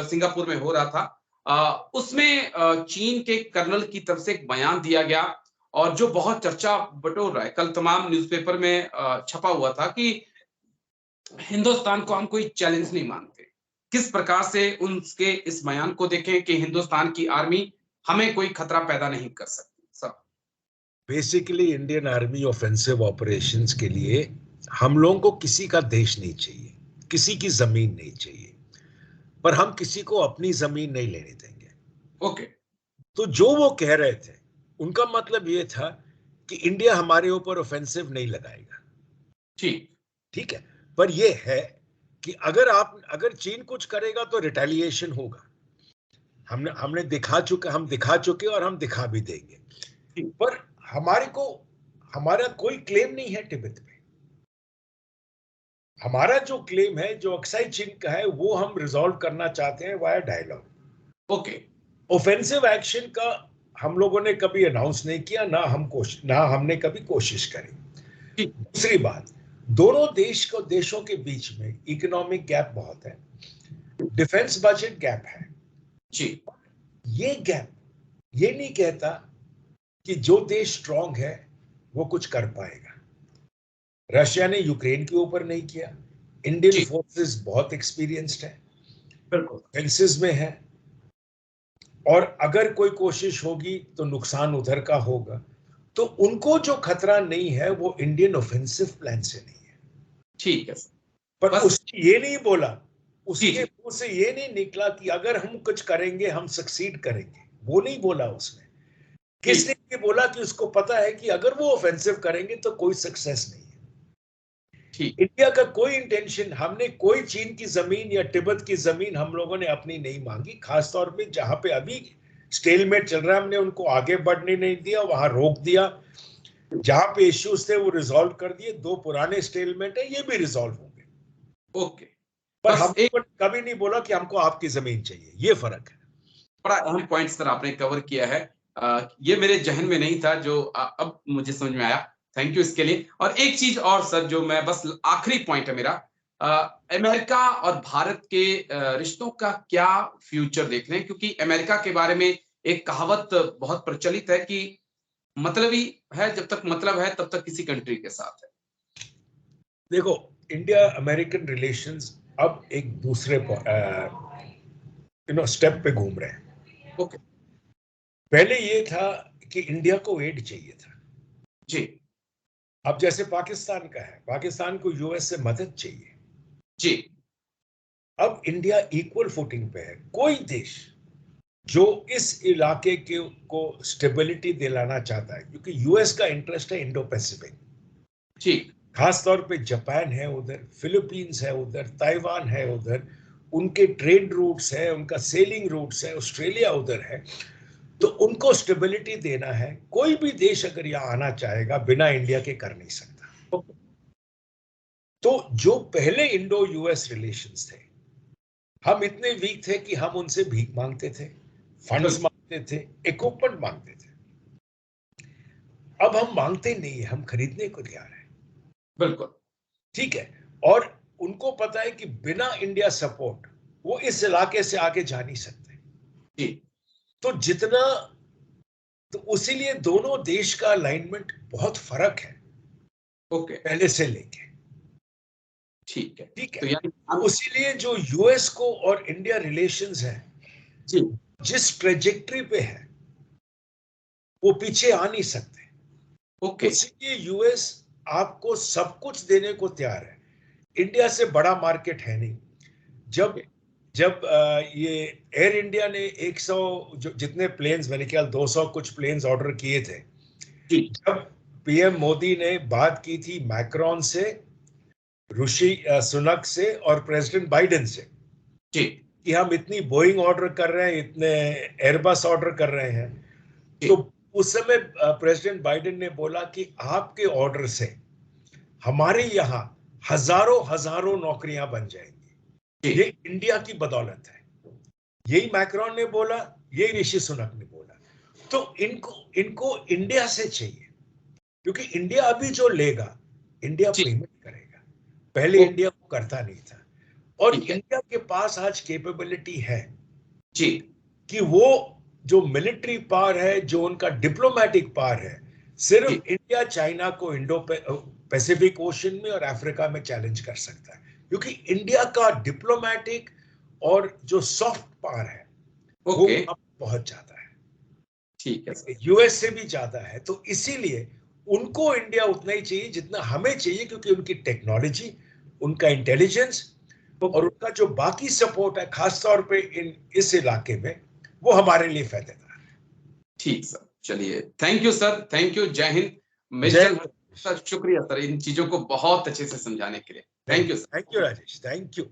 Singapore में हो रहा था, उसमें चीन के कर्नल की तरफ से एक बयान दिया गया और जो बहुत चर्चा बटोर रहा है। कल तमाम न्यूज़पेपर में छपा हुआ था कि हिंदुस्तान को हम कोई चैलेंज नहीं मानते। किस प्रकार से उनके इस बयान को देखें कि हिंदुस्तान की आर्मी हमें कोई खतरा पैदा नहीं कर सकती? Sir, basically Indian army offensive operations के लिए हम लोगों को किसी का देश नहीं चाहिए, किसी की जमीन नहीं चाहिए, पर हम किसी को अपनी जमीन नहीं लेने देंगे। ओके। तो जो वो कह रहे थे उनका मतलब ये था कि इंडिया हमारे ऊपर ऑफेंसिव नहीं लगाएगा। ठीक। ठीक है, पर ये है कि अगर चीन कुछ करेगा तो रिटेलिएशन होगा। हम दिखा चुके और हम दिखा भी देंगे। पर हमारा कोई क्लेम नहीं है तिब्बत पे। हमारा जो क्लेम है, जो अक्साई चीन का है, वो हम रिजॉल्व करना चाहते हैं via dialogue. Okay. Offensive action का हम लोगों ने कभी अनाउंस नहीं किया, ना हमने कभी कोशिश करी। ठीक। दूसरी बात, दोनों देशों के बीच में इकोनॉमिक गैप बहुत है, डिफेंस बजट गैप है। जी। ये गैप ये नहीं कहता कि जो देश स्ट्रांग है वो कुछ कर पाएगा। रशिया ने यूक्रेन के ऊपर नहीं किया। इंडियन जी। फोर्सेस बहुत एक्सपीरियंस्ड है, बिल्कुल। फेंसेस में है, और अगर कोई कोशिश होगी तो नुकसान उधर का होगा। तो उनको जो खतरा नहीं है वो इंडियन ऑफेंसिव प्लान से नहीं है। ठीक है सर। पर बस। उसने ये नहीं बोला, जी, उसके जी। मुंह से ये नहीं निकला कि अगर हम कुछ करेंगे हम सक्सीड करेंगे। वो नहीं बोला उसने। किसने ठीक। ये बोला कि उसको पता है कि अगर वो ऑफेंसिव करेंगे तो कोई सक्सेस नहीं है। ठीक। इंडिया का कोई इंटेंशन, हमने कोई चीन की जमीन या तिब्बत की जमीन हम लोगों ने अपनी नहीं मांगी। खासतौर पे जहां पे अभी स्टेलमेट चल रहा है, हमने उनको आगे बढ़ने नहीं दिया, वहां रोक दिया। जहां पे इश्यूज थे वो रिजॉल्व कर दिए। दो पुराने स्टेलमेट है, ये भी रिजॉल्व होंगे। ओके। पर बस हम एक कभी नहीं बोला कि हमको आपकी जमीन चाहिए। ये फर्क है। बड़ा अहम पॉइंट सर आपने कवर किया है। ये मेरे जहन में नहीं था, जो अब मुझे समझ में आया। थैंक यू इसके लिए। और एक चीज और सर, जो मैं बस आखिरी पॉइंट है मेरा, अमेरिका और भारत के रिश्तों का क्या फ्यूचर देख रहे हैं? क्योंकि अमेरिका के बारे में एक कहावत बहुत प्रचलित है कि मतलबी है, जब तक मतलब है तब तक किसी कंट्री के साथ है। देखो, इंडिया अमेरिकन रिलेशंस अब एक दूसरे स्टेप पे घूम रहे हैं। ओके। पहले ये था कि इंडिया को एड चाहिए था। जी। अब जैसे पाकिस्तान का है, पाकिस्तान को यूएस से मदद चाहिए। जी। अब इंडिया इक्वल फुटिंग पे है। कोई देश जो इस इलाके को स्टेबिलिटी दिलाना चाहता है, क्योंकि यूएस का इंटरेस्ट है इंडो पैसिफिक। ठीक। खासतौर पे जापान है उधर, फिलीपींस है उधर, ताइवान है उधर, उनके ट्रेड रूट्स है, उनका सेलिंग रूट्स है, ऑस्ट्रेलिया उधर है। तो उनको स्टेबिलिटी देना है। कोई भी देश अगर यहाँ आना चाहेगा बिना इंडिया के कर नहीं सकता। ओके। तो जो पहले इंडो यूएस रिलेशंस थे, हम इतने वीक थे कि हम उनसे भीख मांगते थे, फंड्स बिल्कुल। मांगते थे, इक्विपमेंट मांगते थे। अब हम मांगते नहीं है, हम खरीदने को तैयार है। बिल्कुल। ठीक है। और उनको पता है कि बिना इंडिया सपोर्ट वो इस इलाके से आगे जा नहीं सकते। जी। तो उसीलिए दोनों देश का अलाइनमेंट बहुत फर्क है ओके। पहले से लेके। ठीक है। ठीक है। तो यानी उसीलिए जो यूएस को और इंडिया रिलेशंस है, जी। जिस ट्रेजेक्टरी पे है वो पीछे आ नहीं सकते। ओके। उसीलिए यूएस आपको सब कुछ देने को तैयार है। इंडिया से बड़ा मार्केट है नहीं। जब ओके। जब ये एयर इंडिया ने 100 जो जितने प्लेन्स, मैंने ख्याल 200 कुछ प्लेन्स ऑर्डर किए थे, जी। जब पीएम मोदी ने बात की थी मैक्रोन से, ऋषि सुनक से और प्रेसिडेंट बाइडेन से जी। कि हम इतनी बोइंग ऑर्डर कर रहे हैं, इतने एयरबस ऑर्डर कर रहे हैं, जी। तो उस समय प्रेसिडेंट बाइडेन ने बोला कि आपके ऑर्डर से हमारे यहाँ हजारों हजारों नौकरियां बन जाएंगी। जी। ये इंडिया की बदौलत है। यही मैक्रोन ने बोला, यही ऋषि सुनक ने बोला। तो इनको इनको इंडिया से चाहिए, क्योंकि इंडिया अभी जो लेगा, इंडिया जी। पेमेंट करेगा। पहले ओ इंडिया को करता नहीं था। और ठीक है। इंडिया के पास आज कैपेबिलिटी है जी कि वो जो मिलिट्री पावर है, जो उनका डिप्लोमेटिक पावर है, जी सिर्फ इंडिया चाइना को इंडो पैसिफिक ओशन में और अफ्रीका में चैलेंज कर सकता है, क्योंकि इंडिया का डिप्लोमेटिक और जो सॉफ्ट पावर है वो ओके अब बहुत ज्यादा है, ठीक है सर। यूएस से भी ज्यादा है। तो इसीलिए उनको इंडिया उतना ही चाहिए जितना हमें चाहिए, क्योंकि उनकी टेक्नोलॉजी, उनका इंटेलिजेंस और ओके उनका जो बाकी सपोर्ट है, खासतौर पे इस इलाके में, वो हमारे लिए फायदेदार है। ठीक सर, चलिए thank you sir, thank you, जय हिंद, जय मिस्टर सर, शुक्रिया सर इन चीजों को बहुत अच्छे से समझाने के लिए, thank you sir. Thank you Rajesh, thank you.